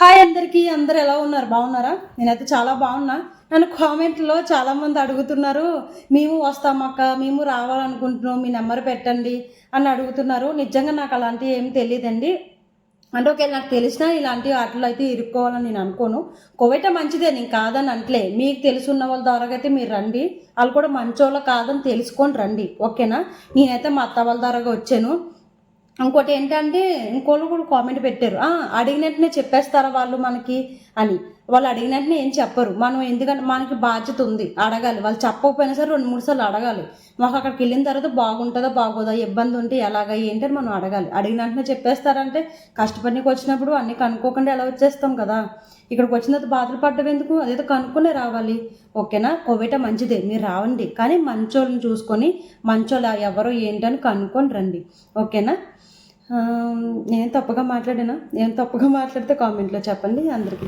Hi అందరికీ, అందరు ఎలా ఉన్నారు? బాగున్నారా? నేనైతే చాలా బాగున్నా. నన్ను కామెంట్లో చాలామంది అడుగుతున్నారు, మేము వస్తామక్క, మేము రావాలనుకుంటున్నాం, మీ నెంబర్ పెట్టండి అని అడుగుతున్నారు. నిజంగా నాకు అలాంటివి ఏం తెలియదండి. అంటే ఒకవేళ నాకు తెలిసినా ఇలాంటి వాటిలో అయితే ఇరుక్కోవాలని నేను అనుకోను. కోవిట మంచిదే, నేను కాదని అంటలే. మీకు తెలుసున్న వాళ్ళ ద్వారా అయితే మీరు రండి, వాళ్ళు కూడా మంచోళ్ళ కాదని తెలుసుకొని రండి, ఓకేనా? నేనైతే మా అత్త వాళ్ళ ద్వారా వచ్చాను. ఇంకోటి ఏంటంటే, ఇంకోళ్ళు కూడా కామెంట్ పెట్టారు, అడిగినట్టునే చెప్పేస్తారా వాళ్ళు మనకి అని. వాళ్ళు అడిగినట్టునే ఏం చెప్పరు. మనం ఎందుకంటే మనకి బాధ్యత ఉంది, అడగాలి. వాళ్ళు చెప్పకపోయినా సరే 2-3 సార్లు అడగాలి. మాకు అక్కడికి వెళ్ళిన తర్వాత బాగుంటుందా బాగోదా, ఇబ్బంది ఉంటే ఎలాగా ఏంటని మనం అడగాలి. అడిగినట్టునే చెప్పేస్తారంటే కష్టపడికి వచ్చినప్పుడు అన్నీ కనుక్కోకుండా ఎలా వచ్చేస్తాం కదా. ఇక్కడికి వచ్చిన తర్వాత బాధలు పడ్డం ఎందుకు? అదేదో కనుక్కునే రావాలి, ఓకేనా? కోవిట మంచిదే, మీరు రావండి, కానీ మంచోళ్ళని చూసుకొని మంచోళ్ళు ఎవరో ఏంటని కనుక్కొని రండి, ఓకేనా? నేను తప్పుగా మాట్లాడినా? నేను తప్పుగా మాట్లాడితే కామెంట్లో చెప్పండి అందరికీ.